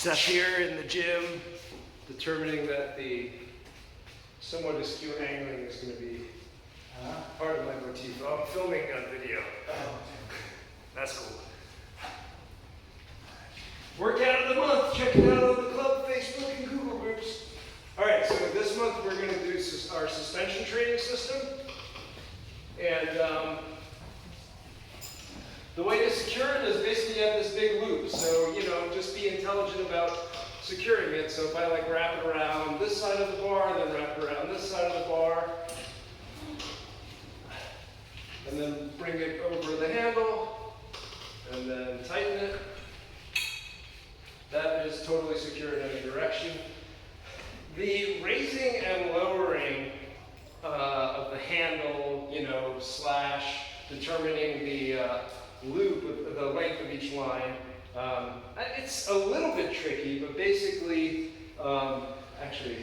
Seth here in the gym, determining that the somewhat askew angling is going to be part of my motif. Oh, I'm filming a video. That's cool. Workout of the month. Check it out on the club, Facebook, and Google groups. All right, so this month we're going to do our suspension training system. And the way to secure it is basically you have this big loop. So, just be intelligent about securing it. So if I wrap it around this side of the bar, then wrap it around this side of the bar, and then bring it over the handle, and then tighten it. That is totally secure in any direction. The raising and lowering of the handle, slash determining the loop, the length of each line, it's a little bit tricky, but basically, actually,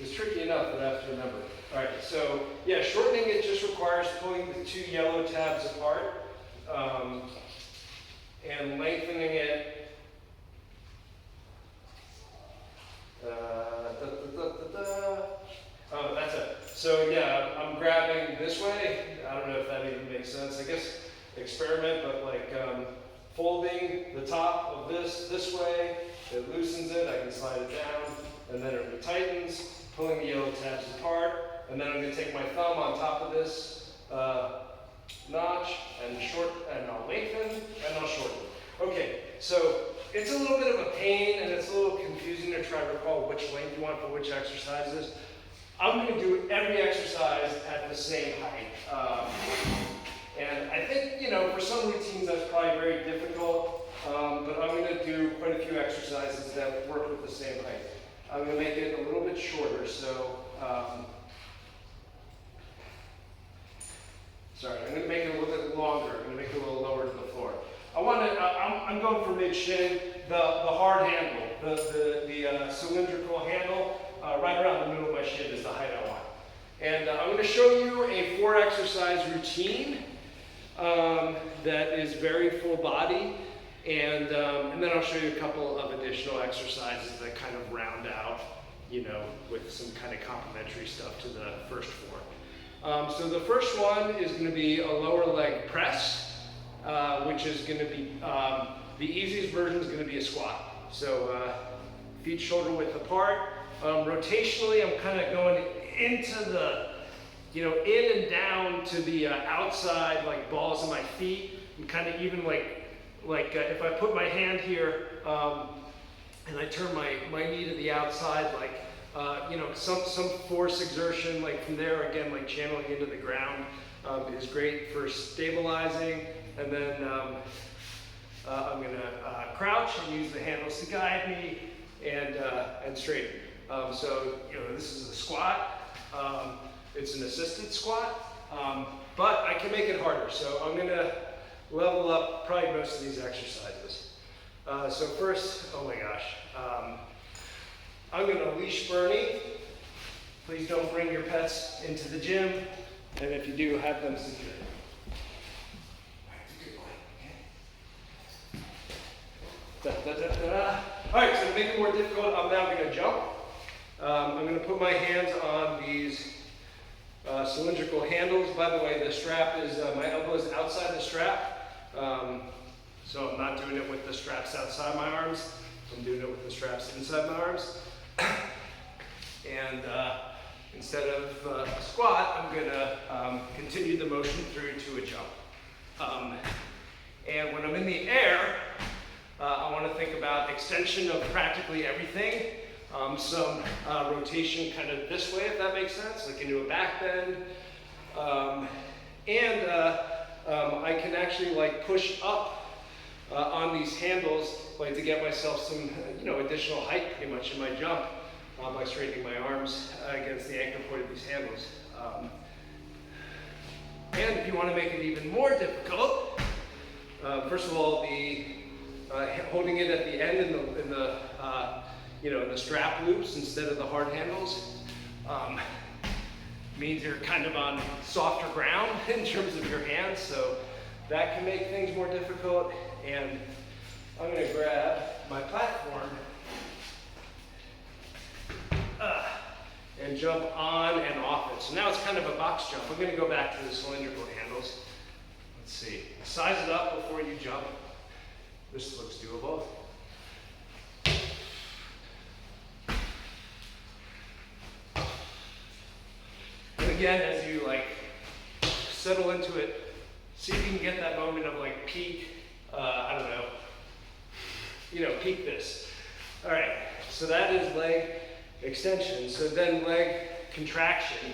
it's tricky enough that I have to remember. All right, so yeah, shortening it just requires pulling the two yellow tabs apart and lengthening it. Oh, that's it. So yeah, I'm grabbing this way. I don't know if that even makes sense. I guess experiment, but folding the top of this way, it loosens it. I can slide it down, and then it tightens, pulling the yellow tabs apart, and then I'm going to take my thumb on top of this notch and I'll lengthen and I'll shorten. Okay, so it's a little bit of a pain and it's a little confusing to try to recall which length you want for which exercises. I'm going to do every exercise at the same height. And I think, for some routines that's probably very difficult, but I'm going to do quite a few exercises that work with the same height. I'm going to make it a little bit shorter, so, sorry, I'm going to make it a little bit longer. I'm going to make it a little lower to the floor. I'm going for mid-shin, the hard handle, the cylindrical handle, right around the middle of my shin is the height I want. And I'm going to show you a 4-exercise routine that is very full body, and then I'll show you a couple of additional exercises that kind of round out, with some kind of complementary stuff to the first 4. So the first one is going to be a lower leg press, which is going to be, the easiest version is going to be a squat. So feet shoulder width apart. Rotationally, I'm kind of going into the, in and down to the outside, balls of my feet, and kind of even if I put my hand here and I turn my knee to the outside, some force exertion, from there again, channeling into the ground is great for stabilizing. And then I'm going to crouch and use the handles to guide me and straighten. So, this is a squat. It's an assisted squat, but I can make it harder. So I'm going to level up probably most of these exercises. So first, oh my gosh, I'm going to leash Bernie. Please don't bring your pets into the gym, and if you do, have them secured. All right, so to make it more difficult, I'm now going to jump. I'm going to put my hands on these cylindrical handles. By the way, the strap is, my elbow is outside the strap, so I'm not doing it with the straps outside my arms. I'm doing it with the straps inside my arms. And instead of a squat, I'm going to continue the motion through to a jump. And when I'm in the air, I want to think about extension of practically everything. Some rotation kind of this way, if that makes sense, into a back bend. And I can actually push up on these handles to get myself some additional height pretty much in my jump by straightening my arms against the anchor point of these handles. And if you want to make it even more difficult, first of all, holding it at the end in the strap loops instead of the hard handles means you're kind of on softer ground in terms of your hands, so that can make things more difficult. And I'm going to grab my platform jump on and off it. So now it's kind of a box jump. I'm going to go back to the cylindrical handles. Let's see. Size it up before you jump. This looks doable. And again, as you like settle into it, see if you can get that moment of like peak, I don't know, peak this. All right, so that is leg extension. So then leg contraction,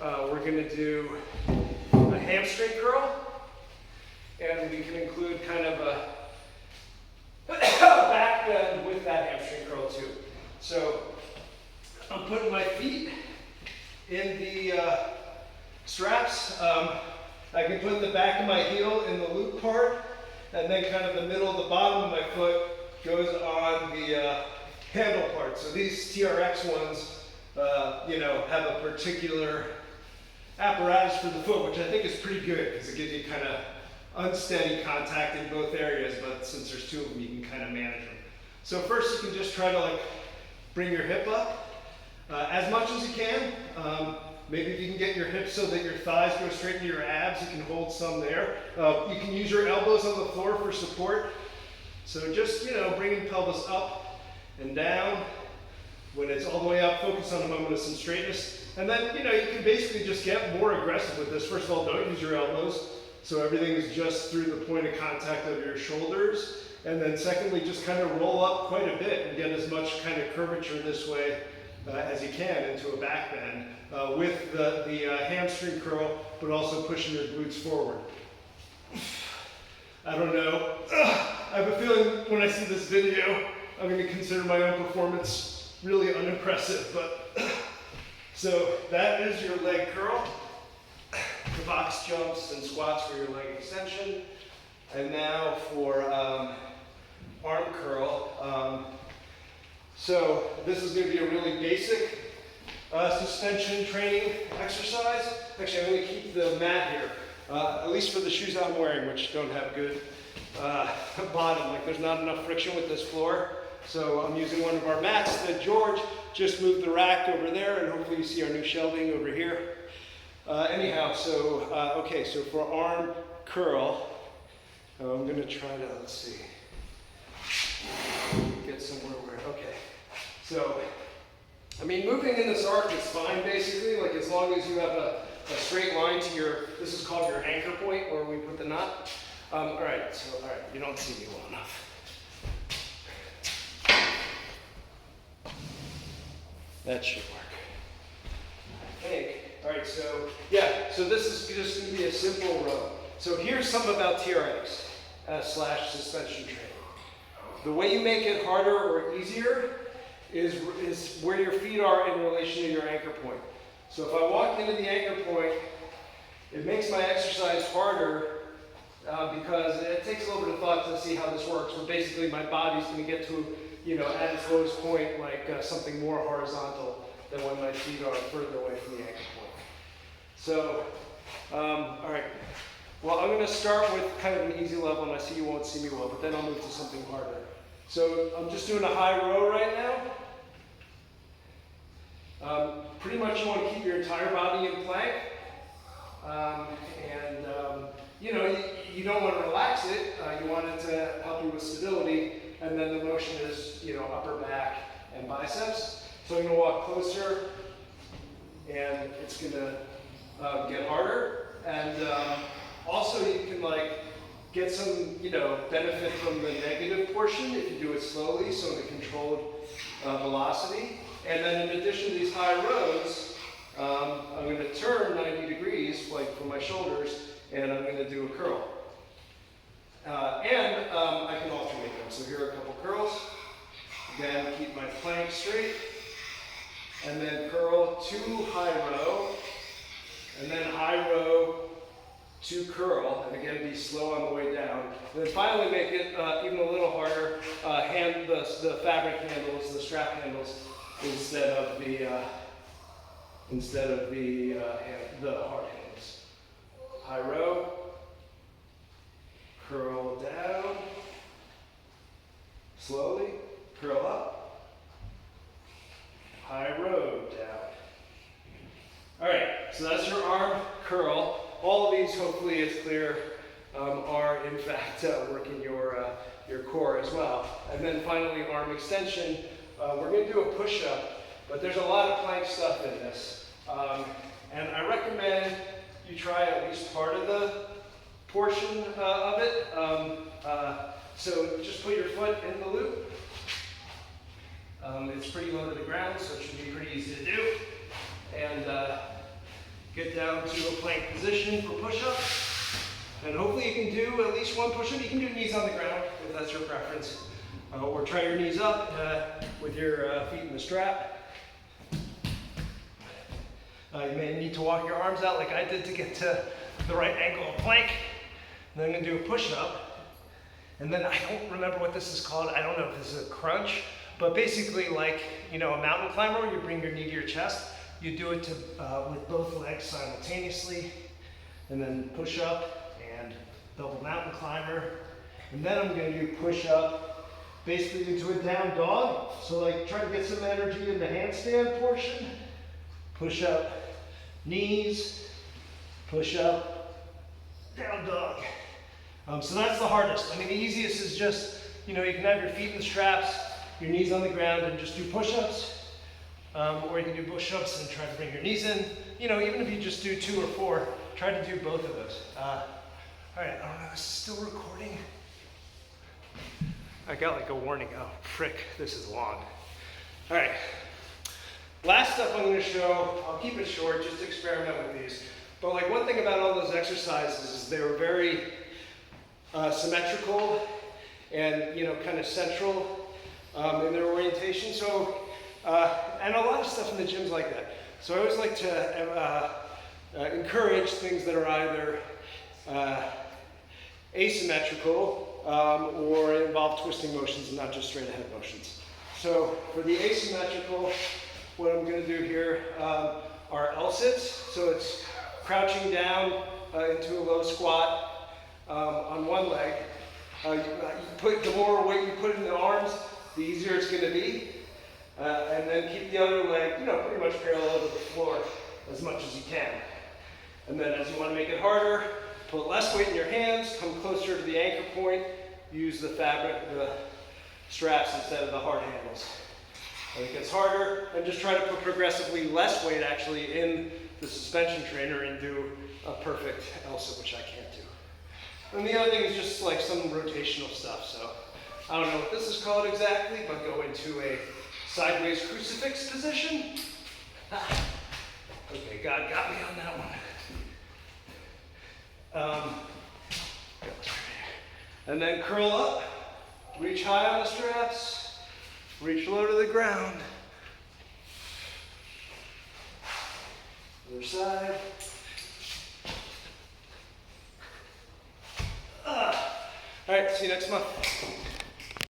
we're gonna do a hamstring curl, and we can include kind of a back bend with that hamstring curl too. So I'm putting my feet in the straps. I can put the back of my heel in the loop part, and then kind of the middle of the bottom of my foot goes on the handle part. So these TRX ones, have a particular apparatus for the foot, which I think is pretty good because it gives you kind of unsteady contact in both areas, but since there's two of them, you can kind of manage them. So first you can just try to like bring your hip up as much as you can. Maybe if you can get your hips so that your thighs go straight into your abs, you can hold some there. You can use your elbows on the floor for support. So just, bringing pelvis up and down. When it's all the way up, focus on a moment of some straightness. And then, you can basically just get more aggressive with this. First of all, don't use your elbows. So everything is just through the point of contact of your shoulders. And then secondly, just kind of roll up quite a bit and get as much kind of curvature this way as you can into a back bend with the hamstring curl, but also pushing your glutes forward. I don't know. I have a feeling when I see this video, I'm going to consider my own performance really unimpressive. But so that is your leg curl, the box jumps and squats for your leg extension. And now for arm curl. So this is going to be a really basic suspension training exercise. Actually, I'm going to keep the mat here, at least for the shoes I'm wearing, which don't have good bottom. Like there's not enough friction with this floor. So I'm using one of our mats that George just moved the rack over there, and hopefully you see our new shelving over here. Anyhow, so okay, so for arm curl, I'm going to try to, let's see, get somewhere where, okay. So, I mean, moving in this arc is fine, basically, like as long as you have a straight line to your, this is called your anchor point, where we put the knot. All right, you don't see me well enough. That should work, I think. All right, so, yeah, so this is just going to be a simple row. So here's something about TRX / suspension training. The way you make it harder or easier is where your feet are in relation to your anchor point. So if I walk into the anchor point, it makes my exercise harder because it takes a little bit of thought to see how this works. But basically my body's going to get to, at its lowest point, like something more horizontal than when my feet are further away from the anchor point. So, all right. Well, I'm going to start with kind of an easy level, and I see you won't see me well, but then I'll move to something harder. So I'm just doing a high row right now. Pretty much you want to keep your entire body in plank. You don't want to relax it. You want it to help you with stability. And then the motion is, upper back and biceps. So I'm going to walk closer, and it's going to get harder. And also you can get some, benefit from the negative portion if you do it slowly, so in a controlled velocity. And then in addition to these high rows, I'm going to turn 90 degrees, for my shoulders, and I'm going to do a curl. I can alternate them. So here are a couple curls. Again, keep my plank straight. And then curl to high row. And then high row to curl. And again, be slow on the way down. And then finally make it even a little harder. The fabric handles, the strap handles, instead of the hard handles. High row. Curl down, slowly, curl up, high row down, All right, so that's your arm curl. All of these, hopefully it's clear, are in fact working your core as well. And then finally, arm extension. We're going to do a push-up, but there's a lot of plank stuff in this. And I recommend you try at least part of the portion of it. So just put your foot in the loop. It's pretty low to the ground, so it should be pretty easy to do. And get down to a plank position for push-up. And hopefully you can do at least one push-up. You can do knees on the ground if that's your preference. Or try your knees up with your feet in the strap. You may need to walk your arms out like I did to get to the right angle of plank. And then I'm gonna do a push-up. And then I don't remember what this is called. I don't know if this is a crunch, but basically like, you know, a mountain climber where you bring your knee to your chest. You do it with both legs simultaneously. And then push up and double mountain climber. And then I'm gonna do push up basically into a down dog. So like try to get some energy in the handstand portion. Push up, knees, push up, down dog. So that's the hardest. I mean, the easiest is just, you know, you can have your feet in the straps, your knees on the ground, and just do push-ups. Or you can do push-ups and try to bring your knees in. You know, even if you just do 2 or 4, try to do both of those. All right, I don't know, is this still recording? I got like a warning. Oh, frick, this is long. All right. Last stuff I'm going to show, I'll keep it short, just experiment with these. But like one thing about all those exercises is they were very symmetrical and, you know, kind of central in their orientation. So, and a lot of stuff in the gym's like that. So I always like to encourage things that are either asymmetrical or involve twisting motions and not just straight ahead motions. So for the asymmetrical, what I'm going to do here are L-sits. So it's crouching down into a low squat on one leg. The more weight you put in the arms, the easier it's going to be. And then keep the other leg, you know, pretty much parallel to the floor as much as you can. And then as you want to make it harder, put less weight in your hands, come closer to the anchor point, use the fabric, the straps instead of the hard handles. When it gets harder, and just try to put progressively less weight actually in the suspension trainer and do a perfect L-sit, which I can't do. And the other thing is just like some rotational stuff. So I don't know what this is called exactly, but go into a sideways crucifix position. Okay, God got me on that one. And then curl up, reach high on the straps, reach low to the ground. Other side. All right, see you next month.